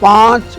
5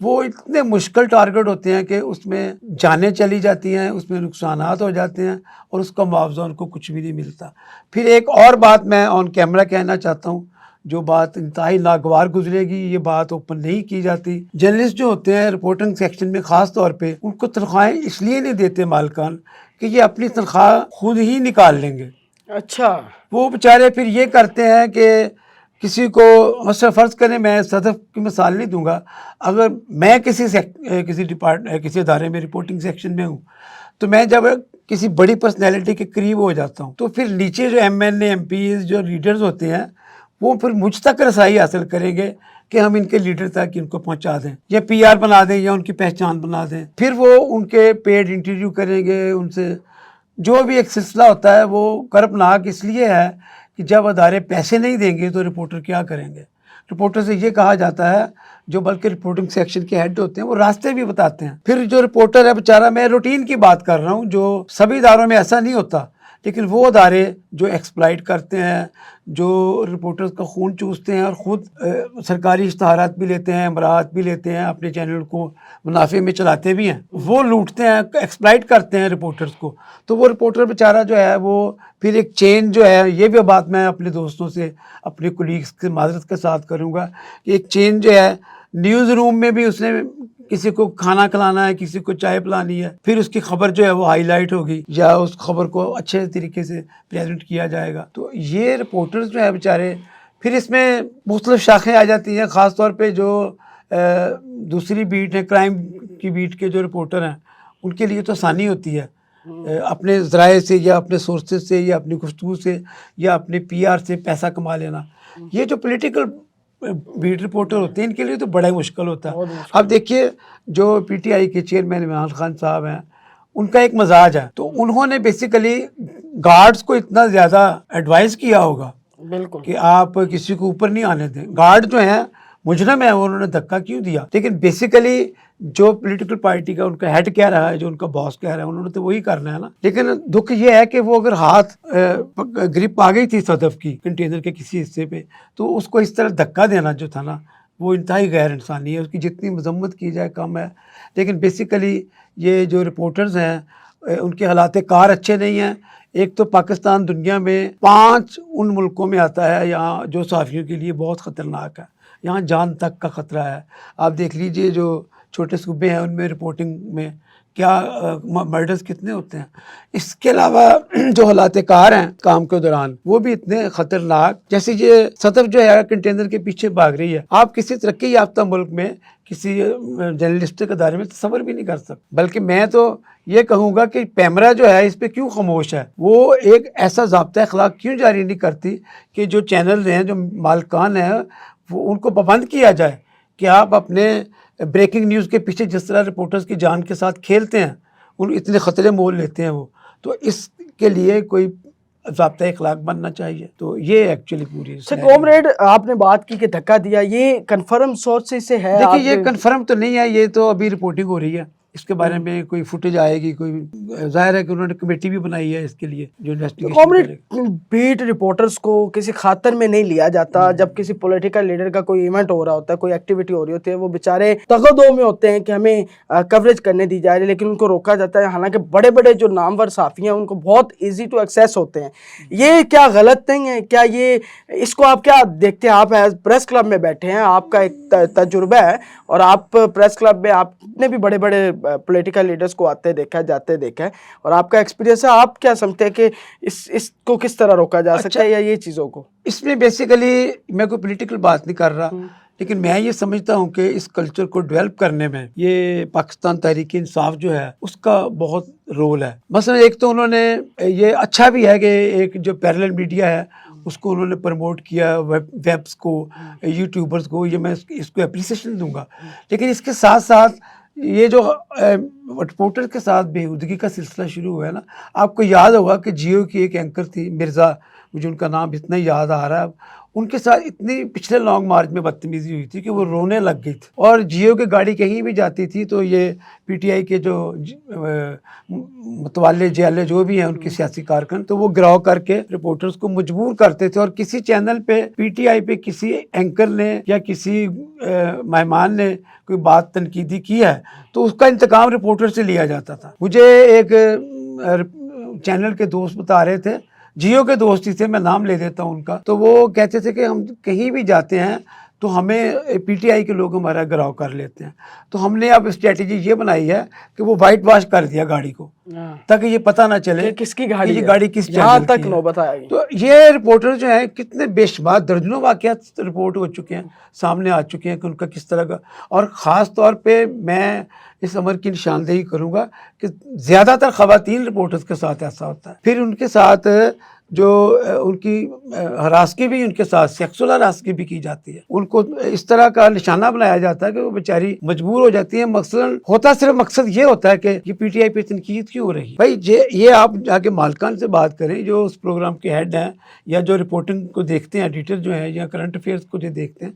وہ اتنے مشکل ٹارگٹ ہوتے ہیں کہ اس میں جانیں چلی جاتی ہیں، اس میں نقصانات ہو جاتے ہیں اور اس کا معاوضہ ان کو کچھ بھی نہیں ملتا۔ پھر ایک اور بات میں آن کیمرہ کہنا چاہتا ہوں، جو بات انتہائی ناگوار گزرے گی، یہ بات اوپن نہیں کی جاتی۔ جرنلسٹ جو ہوتے ہیں رپورٹنگ سیکشن میں خاص طور پہ، ان کو تنخواہیں اس لیے نہیں دیتے مالکان کہ یہ اپنی تنخواہ خود ہی نکال لیں گے۔ اچھا، وہ بیچارے پھر یہ کرتے ہیں کہ کسی کو مثلا فرض کریں، میں صدف کی مثال نہیں دوں گا، اگر میں کسی ادارے میں رپورٹنگ سیکشن میں ہوں تو میں جب کسی بڑی پرسنالٹی کے قریب ہو جاتا ہوں تو پھر نیچے جو M N A MPs جو لیڈرز ہوتے ہیں وہ پھر مجھ تک رسائی حاصل کریں گے کہ ہم ان کے لیڈر تک ان کو پہنچا دیں یا پی آر بنا دیں یا ان کی پہچان بنا دیں۔ پھر وہ ان کے پیڈ انٹرویو کریں گے، ان سے جو بھی ایک سلسلہ ہوتا ہے وہ کرپناک اس لیے ہے کہ جب ادارے پیسے نہیں دیں گے تو رپورٹر کیا کریں گے۔ رپورٹر سے یہ کہا جاتا ہے، جو بلکہ رپورٹنگ سیکشن کے ہیڈ ہوتے ہیں وہ راستے بھی بتاتے ہیں۔ پھر جو رپورٹر ہے بیچارہ، میں روٹین کی بات کر رہا ہوں، جو سبھی اداروں میں ایسا نہیں ہوتا، لیکن وہ ادارے جو ایکسپلائٹ کرتے ہیں، جو رپورٹرز کا خون چوستے ہیں اور خود سرکاری اشتہارات بھی لیتے ہیں، امراءات بھی لیتے ہیں، اپنے چینل کو منافع میں چلاتے بھی ہیں، وہ لوٹتے ہیں، ایکسپلائٹ کرتے ہیں رپورٹرز کو، تو وہ رپورٹر بیچارہ جو ہے وہ پھر ایک چین جو ہے، یہ بھی بات میں اپنے دوستوں سے، اپنے کولیگس کے معذرت کے ساتھ کروں گا کہ ایک چین جو ہے، نیوز روم میں بھی اس نے کسی کو کھانا کھلانا ہے، کسی کو چائے پلانی ہے، پھر اس کی خبر جو ہے وہ ہائی لائٹ ہوگی یا اس خبر کو اچھے طریقے سے پریزنٹ کیا جائے گا۔ تو یہ رپورٹرز جو ہے بیچارے، پھر اس میں مختلف شاخیں آ جاتی ہیں، خاص طور پہ جو دوسری بیٹ ہے، کرائم کی بیٹ کے جو رپورٹر ہیں، ان کے لیے تو آسانی ہوتی ہے اپنے ذرائع سے یا اپنے سورسز سے یا اپنی گفتگو سے یا اپنے پی آر سے پیسہ کما لینا۔ یہ جو پولیٹیکل بیٹ رپورٹر ہوتے ہیں، ان کے لیے تو بڑا ہی مشکل ہوتا ہے۔ اب دیکھیے، جو پی ٹی آئی کے چیئرمین عمران خان صاحب ہیں، ان کا ایک مزاج ہے، تو انہوں نے بیسیکلی گارڈز کو اتنا زیادہ ایڈوائز کیا ہوگا بالکل کہ آپ کسی کو اوپر نہیں آنے دیں۔ گارڈ جو ہیں مجرم ہے، انہوں نے دھکا کیوں دیا؟ لیکن بیسیکلی جو پولیٹیکل پارٹی کا ان کا ہیڈ کہہ رہا ہے، جو ان کا باس کہہ رہا ہے، انہوں نے تو وہی کرنا ہے نا۔ لیکن دکھ یہ ہے کہ وہ اگر ہاتھ گرپ آ گئی تھی صدف کی کنٹینر کے کسی حصے پہ، تو اس کو اس طرح دھکا دینا جو تھا نا، وہ انتہائی غیر انسانی ہے، اس کی جتنی مذمت کی جائے کم ہے۔ لیکن بیسیکلی یہ جو رپورٹرز ہیں، ان کے حالات کار اچھے نہیں ہیں۔ ایک تو پاکستان دنیا میں 5 ان ملکوں میں آتا ہے یہاں جو صحافیوں کے لیے بہت خطرناک ہے، یہاں جان تک کا خطرہ ہے۔ آپ دیکھ لیجئے جو چھوٹے صوبے ہیں ان میں رپورٹنگ میں کیا مرڈرز کتنے ہوتے ہیں۔ اس کے علاوہ جو حالات کار ہیں کام کے دوران، وہ بھی اتنے خطرناک، جیسے یہ صدف جو ہے کنٹینر کے پیچھے بھاگ رہی ہے، آپ کسی ترقی یافتہ ملک میں کسی جرنلسٹک ادارے میں تصور بھی نہیں کر سکتے۔ بلکہ میں تو یہ کہوں گا کہ پیمرا جو ہے اس پہ کیوں خاموش ہے، وہ ایک ایسا ضابطہ اخلاق کیوں جاری نہیں کرتی کہ جو چینل ہیں، جو مالکان ہیں، وہ ان کو پابند کیا جائے کہ آپ اپنے بریکنگ نیوز کے پیچھے جس طرح رپورٹرز کی جان کے ساتھ کھیلتے ہیں، ان اتنے خطرے مول لیتے ہیں وہ، تو اس کے لیے کوئی ضابطہ اخلاق بننا چاہیے۔ تو یہ ایکچولی پوری کامریڈ، آپ نے بات کی کہ دھکا دیا، یہ کنفرم سورس سے ہے؟ دیکھیے، یہ کنفرم تو نہیں ہے، یہ تو ابھی رپورٹنگ ہو رہی ہے، اس کے بارے میں کوئی فوٹیج آئے گی، کوئی ظاہر ہے کہ انہوں نے کمیٹی بھی بنائی ہے اس کے لیے جو انویسٹیگیشن کرے گی۔ کامریڈ، بیٹ رپورٹرز کو کسی خاطر میں نہیں لیا جاتا۔ جب کسی پولیٹیکل لیڈر کا کوئی ایونٹ ہو رہا ہوتا ہے، کوئی ایکٹیویٹی ہو رہی ہوتی ہے، وہ بیچارے تغدو میں ہوتے ہیں کہ ہمیں کوریج کرنے دی جائے، لیکن ان کو روکا جاتا ہے، حالانکہ بڑے بڑے جو نامور صحافی ہیں ان کو بہت ایزی ٹو ایکسیس ہوتے ہیں۔ یہ کیا غلط نہیں ہے؟ کیا یہ اس کو آپ کیا دیکھتے ہیں؟ آپ پریس کلب میں بیٹھے ہیں، آپ کا ایک تجربہ ہے، اور آپ پریس کلب میں آپ نے بھی بڑے بڑے پولیٹیکل لیڈرز کو آتے دیکھا، جاتے دیکھا ہے، اور آپ کا ایکسپیرینس ہے۔ آپ کیا سمجھتے ہیں کہ اس کو کس طرح روکا جا سکتا ہے، یا یہ چیزوں کو؟ اس میں بیسیکلی میں کوئی پولیٹیکل بات نہیں کر رہا، لیکن میں یہ سمجھتا ہوں کہ اس کلچر کو ڈیولپ کرنے میں یہ پاکستان تحریک انصاف جو ہے اس کا بہت رول ہے۔ مثلا ایک تو انہوں نے یہ اچھا بھی ہے کہ ایک جو پیرلل میڈیا ہے اس کو انہوں نے پروموٹ کیا، ویبس کو، یوٹیوبرز کو، یہ میں اس کو اپریسیشن دوں گا۔ لیکن اس کے ساتھ ساتھ یہ جو رپورٹر کے ساتھ بےہودگی کا سلسلہ شروع ہوا ہے نا، آپ کو یاد ہوگا کہ جیو کی ایک اینکر تھی مرزا، مجھے ان کا نام اتنا یاد آ رہا ہے، ان کے ساتھ اتنی پچھلے لانگ مارچ میں بدتمیزی ہوئی تھی کہ وہ رونے لگ گئی تھی. اور جیو کی گاڑی کہیں بھی جاتی تھی تو یہ پی ٹی آئی کے جو متوالے جیلے جو بھی ہیں ان کے سیاسی کارکن, تو وہ گراؤ کر کے رپورٹرز کو مجبور کرتے تھے. اور کسی چینل پہ پی ٹی آئی پہ کسی اینکر نے یا کسی مہمان نے کوئی بات تنقیدی کی ہے تو اس کا انتقام رپورٹر سے لیا جاتا تھا. مجھے ایک چینل کے دوست بتا رہے تھے, جیو کے دوست ہی تھے, میں نام لے دیتا ہوں ان کا, تو وہ کہتے تھے کہ ہم کہیں بھی جاتے ہیں تو ہمیں پی ٹی آئی کے لوگ ہمارا گراؤ کر لیتے ہیں. تو ہم نے اب اسٹریٹجی یہ بنائی ہے کہ وہ وائٹ واش کر دیا گاڑی کو تاکہ یہ پتہ نہ چلے کس کی گاڑی یہ گاڑی کس یہاں چینل تک کی نوبت آئے ہے. تو یہ رپورٹر جو ہیں کتنے بے شمار درجنوں واقعات رپورٹ ہو چکے ہیں, سامنے آ چکے ہیں کہ ان کا کس طرح کا. اور خاص طور پہ میں اس امر کی نشاندہی کروں گا کہ زیادہ تر خواتین رپورٹرز کے ساتھ ایسا ہوتا ہے. پھر ان کے ساتھ جو ان کی ہراسکی بھی ان کے ساتھ سیکسول ہراسکی بھی کی جاتی ہے. ان کو اس طرح کا نشانہ بنایا جاتا ہے کہ وہ بیچاری مجبور ہو جاتی ہیں. مقصد یہ ہوتا ہے کہ یہ پی ٹی آئی پہ تنقید کیوں ہو رہی ہے. بھائی یہ آپ جا کے مالکان سے بات کریں جو اس پروگرام کے ہیڈ ہیں یا جو رپورٹنگ کو دیکھتے ہیں, ایڈیٹر جو ہیں یا کرنٹ افیئرس کو جو دیکھتے ہیں,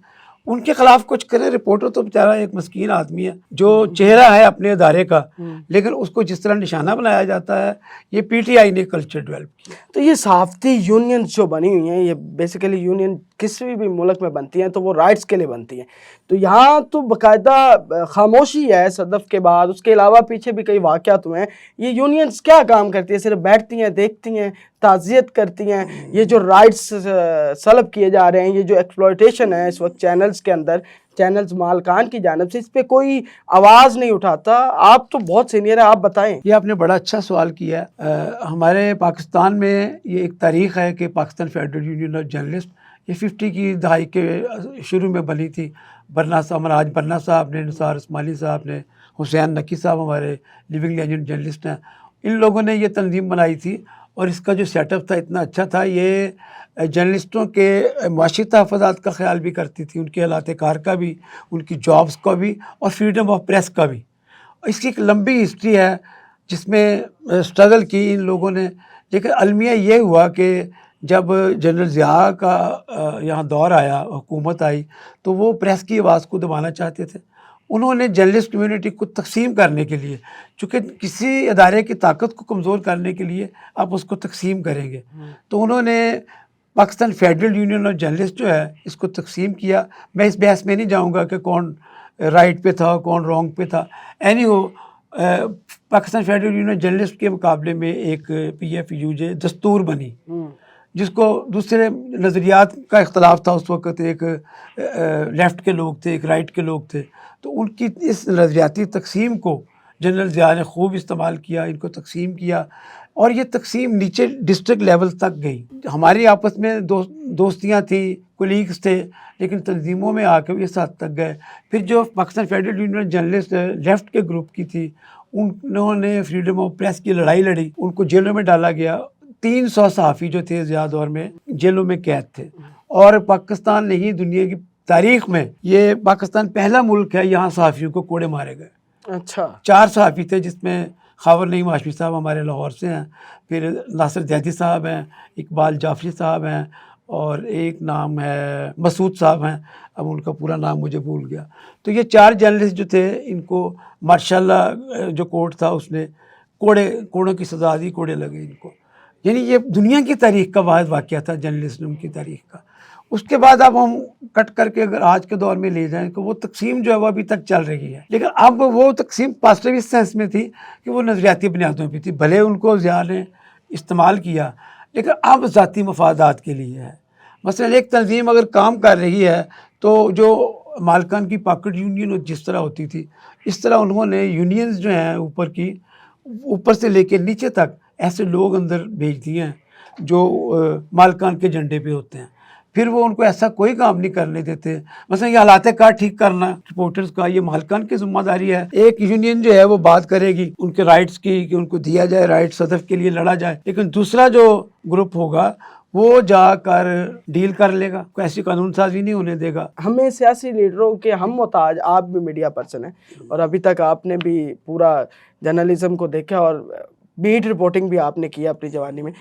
ان کے خلاف کچھ کریں. رپورٹر تو بیچارہ ایک مسکین آدمی ہے جو چہرہ ہے اپنے ادارے کا, لیکن اس کو جس طرح نشانہ بنایا جاتا ہے, یہ پی ٹی آئی نے کلچر ڈیولپ کیا. تو یہ صحافتی یونینز جو بنی ہوئی ہیں, یہ بیسیکلی یونین کسی بھی ملک میں بنتی ہیں تو وہ رائٹس کے لیے بنتی ہیں. تو یہاں تو باقاعدہ خاموشی ہے صدف کے بعد, اس کے علاوہ پیچھے بھی کئی واقعات ہوئے ہیں. یہ یونینز کیا کام کرتی ہیں؟ صرف بیٹھتی ہیں, دیکھتی ہیں, تعزیت کرتی ہیں؟ یہ جو رائٹس سلب کیے جا رہے ہیں, یہ جو ایکسپلائٹیشن ہے اس وقت چینلز کے اندر, چینلز مالکان کی جانب سے, اس پہ کوئی آواز نہیں اٹھاتا. آپ تو بہت سینئر ہیں, آپ بتائیں. یہ آپ نے بڑا اچھا سوال کیا ہے. ہمارے پاکستان میں یہ ایک تاریخ ہے کہ Pakistan federal union of journalist یہ 50 کی دہائی کے شروع میں بنی تھی. برنا صاحب, مراج برنا صاحب نے, نثار اسماعیلی صاحب نے, حسین نقی صاحب ہمارے لیونگ لیجنڈ جرنلسٹ ہیں, ان لوگوں نے یہ تنظیم بنائی تھی. اور اس کا جو سیٹ اپ تھا اتنا اچھا تھا, یہ جرنلسٹوں کے معاشی تحفظات کا خیال بھی کرتی تھی, ان کے حالات کار کا بھی, ان کی جابس کا بھی, اور فریڈم آف پریس کا بھی. اس کی ایک لمبی ہسٹری ہے جس میں اسٹرگل کی ان لوگوں نے. لیکن المیہ یہ ہوا کہ جب جنرل ضیاء کا یہاں دور آیا, حکومت آئی, تو وہ پریس کی آواز کو دبانا چاہتے تھے. انہوں نے جرنلسٹ کمیونٹی کو تقسیم کرنے کے لیے, چونکہ کسی ادارے کی طاقت کو کمزور کرنے کے لیے آپ اس کو تقسیم کریں گے, تو انہوں نے Pakistan federal union of journalist جو ہے اس کو تقسیم کیا. میں اس بحث میں نہیں جاؤں گا کہ کون رائٹ پہ تھا کون رانگ پہ تھا. اینی ہو, پاکستان فیڈرل یونین جرنلسٹ کے مقابلے میں ایک پی ایف یو جے دستور بنی, جس کو دوسرے نظریات کا اختلاف تھا اس وقت. ایک لیفٹ کے لوگ تھے, ایک رائٹ کے لوگ تھے, تو ان کی اس نظریاتی تقسیم کو جنرل ضیاء نے خوب استعمال کیا, ان کو تقسیم کیا, اور یہ تقسیم نیچے ڈسٹرکٹ لیول تک گئی. ہماری آپس میں دوستیاں تھیں, کولیگز تھے, لیکن تنظیموں میں آ کے اس حد تک گئے. پھر جو Pakistan federal union journalist left کے گروپ کی تھی, انہوں نے فریڈم آف پریس کی لڑائی لڑی, ان کو جیلوں میں ڈالا گیا. 300 صحافی جو تھے ضیاء دور میں جیلوں میں قید تھے. اور پاکستان نہیں, دنیا کی تاریخ میں یہ پاکستان پہلا ملک ہے یہاں صحافیوں کو کوڑے مارے گئے. اچھا. 4 صحافی تھے, جس میں خاور نعیم ہاشمی صاحب ہمارے لاہور سے ہیں, پھر ناصر زیدی صاحب ہیں, اقبال جعفری صاحب ہیں, اور ایک نام ہے مسعود صاحب ہیں, اب ان کا پورا نام مجھے بھول گیا. تو یہ 4 جرنلسٹ جو تھے, ان کو ماشاءاللہ جو کورٹ تھا اس نے کوڑوں کی سزا دی, کوڑے لگے ان کو. یعنی یہ دنیا کی تاریخ کا واحد واقعہ تھا جرنلزم کی تاریخ کا. اس کے بعد اب ہم کٹ کر کے اگر آج کے دور میں لے جائیں کہ وہ تقسیم جو ہے وہ ابھی تک چل رہی ہے, لیکن اب وہ تقسیم پازیٹیو اس سینس میں تھی کہ وہ نظریاتی بنیادوں پہ تھی. بھلے ان کو ضیاء نے استعمال کیا, لیکن اب ذاتی مفادات کے لیے ہے. مثلا ایک تنظیم اگر کام کر رہی ہے تو جو مالکان کی پاکٹ یونین جس طرح ہوتی تھی, اس طرح انہوں نے یونینز جو ہیں اوپر سے لے کے نیچے تک ایسے لوگ اندر بھیج دیے ہیں جو مالکان کے جھنڈے پہ ہوتے ہیں. پھر وہ ان کو ایسا کوئی کام نہیں کرنے دیتے. مثلا یہ حالات کار ٹھیک کرنا رپورٹرز کا, یہ مالکان کی ذمہ داری ہے. ایک یونین جو ہے وہ بات کرے گی ان کے رائٹس کی کہ ان کو دیا جائے رائٹ, صدف کے لیے لڑا جائے, لیکن دوسرا جو گروپ ہوگا وہ جا کر ڈیل کر لے گا, کوئی ایسی قانون سازی نہیں ہونے دے گا. ہمیں سیاسی لیڈروں کے ہم محتاج, آپ بھی میڈیا پرسن ہیں اور ابھی تک آپ نے بھی پورا جرنلزم کو دیکھا اور بیٹ رپورٹنگ بھی آپ نے کیا اپنی جوانی میں.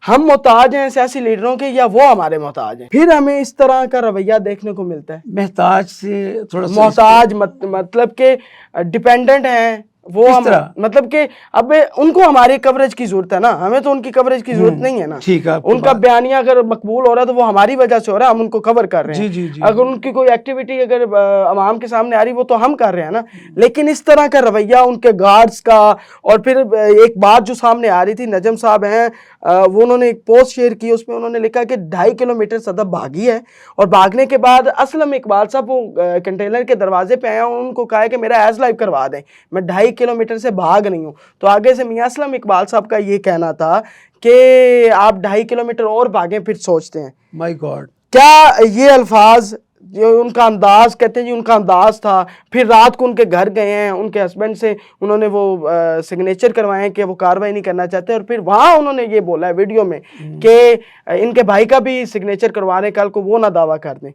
ہم محتاج ہیں سیاسی لیڈروں کے یا وہ ہمارے محتاج ہیں؟ پھر ہمیں اس طرح کا رویہ دیکھنے کو ملتا ہے. محتاج سے تھوڑا سا محتاج مطلب کہ ڈیپینڈنٹ ہیں وہ کس ہم، طرح؟ مطلب کہ اب ان کو ہماری کوریج کی ضرورت ہے نا، ہمیں تو ان کی کوریج کی ضرورت نہیں ہے نا. ٹھیک ہے، ان کا بیانیہ اگر مقبول ہو رہا ہے تو وہ ہماری وجہ سے ہو رہا ہے، ہم ان کو کور کر رہے ہیں. جی جی اگر ان کی کوئی ایکٹیویٹی اگر عوام کے سامنے آ رہی وہ تو ہم کر رہے ہیں نا. لیکن اس طرح کا رویہ ان کے گارڈز کا، اور پھر ایک بات جو سامنے آ رہی تھی، نجم صاحب ہیں وہ انہوں نے ایک پوسٹ شیئر کی، اس میں انہوں نے لکھا کہ 2.5 کلومیٹر صدف بھاگی ہے، اور بھاگنے کے بعد اسلم اقبال صاحب وہ کنٹینر کے دروازے پہ آئے، ان کو کہا ہے کہ میرا ایز لائف کروا دیں، میں 2.5 کلومیٹر سے بھاگ نہیں ہوں. تو آگے سے میاں اسلم اقبال صاحب کا یہ کہنا تھا کہ آپ 2.5 کلومیٹر اور بھاگیں پھر سوچتے ہیں. مائی گاڈ. کیا یہ الفاظ، جو ان کا انداز کہتے ہیں جی ان کا انداز تھا. پھر رات کو ان کے گھر گئے ہیں، ان کے ہسبینڈ سے انہوں نے وہ سگنیچر کروائے ہیں کہ وہ کاروائی نہیں کرنا چاہتے، اور پھر وہاں انہوں نے یہ بولا ہے ویڈیو میں کہ ان کے بھائی کا بھی سگنیچر کروا رہے ہیں، کل کو وہ نہ دعویٰ کر دیں.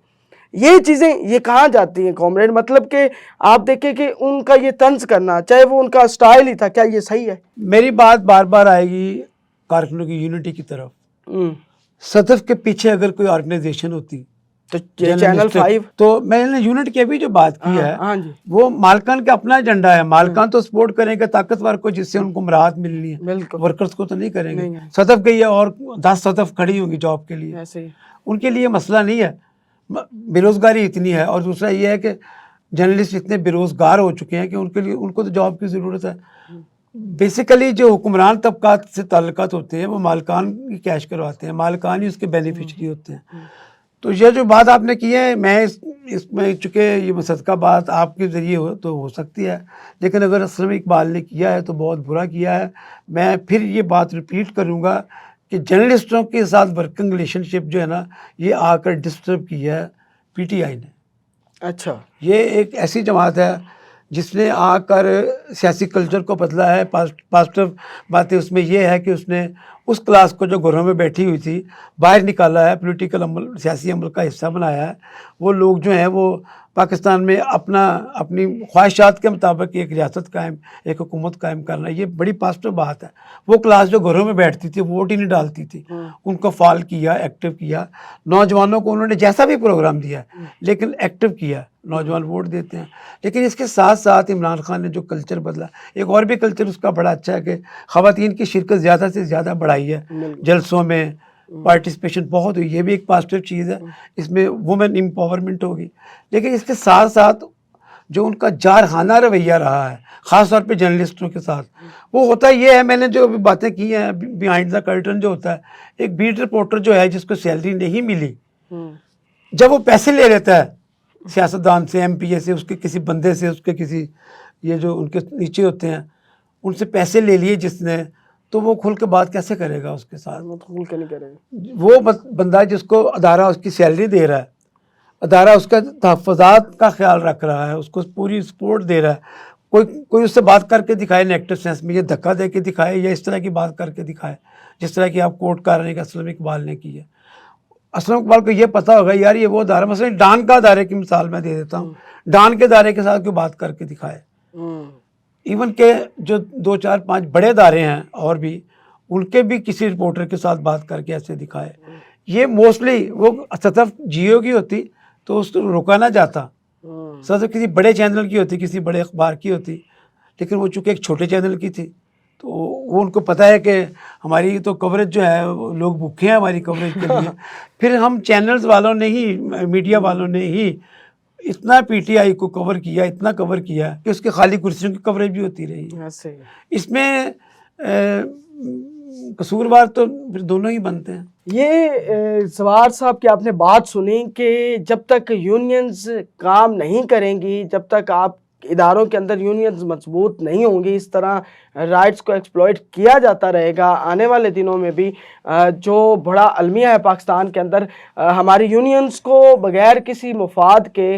یہ چیزیں یہ کہاں جاتی ہیں کامریڈ؟ مطلب کہ آپ دیکھیں کہ ان کا یہ طنز کرنا، چاہے وہ ان کا سٹائل ہی تھا، کیا یہ صحیح ہے؟ میری بات بار بار آئے گی کارکنوں کی یونٹی کی طرف. صدف کے پیچھے اگر کوئی آرگنائزیشن ہوتی تو چینل 5 تو میں نے یونٹ کی ابھی جو بات کی ہے ہاں جی وہ مالکان کا اپنا ایجنڈا ہے. مالکان تو سپورٹ کریں گے طاقتور کو جس سے ان کو راحت ملنی ہے، بالکل ورکرز کو تو نہیں کریں گے. صدف گئی ہے اور 10 صدف کھڑی ہوں گی جاب کے لیے، ایسے ہی. ان کے لیے مسئلہ نہیں ہے. بے روزگاری اتنی ہے، اور دوسرا یہ ہے کہ جرنلسٹ اتنے بے روزگار ہو چکے ہیں کہ ان کے لیے ان کو تو جاب کی ضرورت ہے. بیسیکلی جو حکمران طبقات سے تعلقات ہوتے ہیں وہ مالکان کی کیش کرواتے ہیں، مالکان ہی اس کے بینیفیشری ہوتے ہیں. تو یہ جو بات آپ نے کی ہے، میں اس میں چونکہ یہ مصدقہ بات آپ کے ذریعے تو ہو سکتی ہے، لیکن اگر اسلم اقبال نے کیا ہے تو بہت برا کیا ہے. میں پھر یہ بات ریپیٹ کروں گا کہ جرنلسٹوں کے ساتھ ورکنگ ریلیشن شپ جو ہے نا، یہ آ کر ڈسٹرب کیا ہے پی ٹی آئی نے. اچھا، یہ ایک ایسی جماعت ہے جس نے آ کر سیاسی کلچر کو بدلا ہے. پازیٹیو باتیں اس میں یہ ہے کہ اس نے اس کلاس کو جو گھروں میں بیٹھی ہوئی تھی باہر نکالا ہے، پولیٹیکل عمل، سیاسی عمل کا حصہ بنایا ہے. وہ لوگ جو ہیں وہ پاکستان میں اپنی خواہشات کے مطابق ایک ریاست قائم، ایک حکومت قائم کرنا، یہ بڑی پازیٹیو بات ہے. وہ کلاس جو گھروں میں بیٹھتی تھی، ووٹ ہی نہیں ڈالتی تھی، ان کو فعال کیا، ایکٹیو کیا. نوجوانوں کو انہوں نے جیسا بھی پروگرام دیا لیکن ایکٹیو کیا. نوجوان ووٹ دیتے ہیں. لیکن اس کے ساتھ ساتھ عمران خان نے جو کلچر بدلا، ایک اور بھی کلچر اس کا بڑا اچھا ہے کہ خواتین کی شرکت زیادہ سے زیادہ بڑھائی ہے جلسوں میں، پارٹیسپیشن بہت ہوئی. یہ بھی ایک پازیٹیو چیز ہے، اس میں وومن امپاورمنٹ ہوگی. لیکن اس کے ساتھ ساتھ جو ان کا جارحانہ رویہ رہا ہے خاص طور پہ جرنلسٹوں کے ساتھ، وہ ہوتا یہ ہے، میں نے جو ابھی باتیں کی ہیں بیہائنڈ دا کرٹن جو ہوتا ہے، ایک بیٹ رپورٹر جو ہے جس کو سیلری نہیں ملی، جب وہ پیسے لے لیتا ہے سیاستدان سے، ایم پی اے سے، اس کے کسی بندے سے، اس کے کسی یہ جو ان کے نیچے ہوتے ہیں ان سے پیسے لے لیے جس نے، تو وہ کھل کے بات کیسے کرے گا اس کے ساتھ؟ کھل کے نہیں کرے گا. وہ بندہ جس کو ادارہ اس کی سیلری دے رہا ہے، ادارہ اس کا تحفظات کا خیال رکھ رہا ہے، اس کو پوری سپورٹ دے رہا ہے، کوئی اس سے بات کر کے دکھائے نیگیٹو سینس میں، یہ دھکا دے کے دکھائے یا اس طرح کی بات کر کے دکھائے جس طرح کی آپ کوٹ کر رہے ہیں کہ اسلم اقبال نے کی ہے. اسلم اقبال کو یہ پتہ ہوگا یار یہ وہ ادارہ، مثلا ڈان کا ادارے کی مثال میں دے دیتا ہوں، ڈان کے ادارے کے ساتھ کوئی بات کر کے دکھائے. ایون کہ جو 2 4 5 بڑے ادارے ہیں اور بھی، ان کے بھی کسی رپورٹر کے ساتھ بات کر کے ایسے دکھائے. یہ موسٹلی وہ صدف جیو کی ہوتی تو اس کو روکا نہ جاتا، صدف کسی بڑے چینل کی ہوتی، کسی بڑے اخبار کی ہوتی، لیکن وہ چونکہ ایک چھوٹے چینل کی تھی تو وہ ان کو پتہ ہے کہ ہماری تو کوریج جو ہے لوگ بھوکے ہیں ہماری کوریج کے لیے. پھر ہم چینلز والوں نے ہی، میڈیا والوں نے ہی اتنا پی ٹی آئی کو کور کیا، اتنا کور کیا کہ اس کے خالی کرسیوں کی کوریج بھی ہوتی رہی. اس میں قصوروار تو پھر دونوں ہی بنتے ہیں. یہ سوار صاحب کی آپ نے بات سنی کہ جب تک یونینز کام نہیں کریں گی، جب تک آپ اداروں کے اندر یونینز مضبوط نہیں ہوں گی، اس طرح رائٹس کو ایکسپلوئٹ کیا جاتا رہے گا. آنے والے دنوں میں بھی جو بڑا المیہ ہے پاکستان کے اندر، ہماری یونینز کو بغیر کسی مفاد کے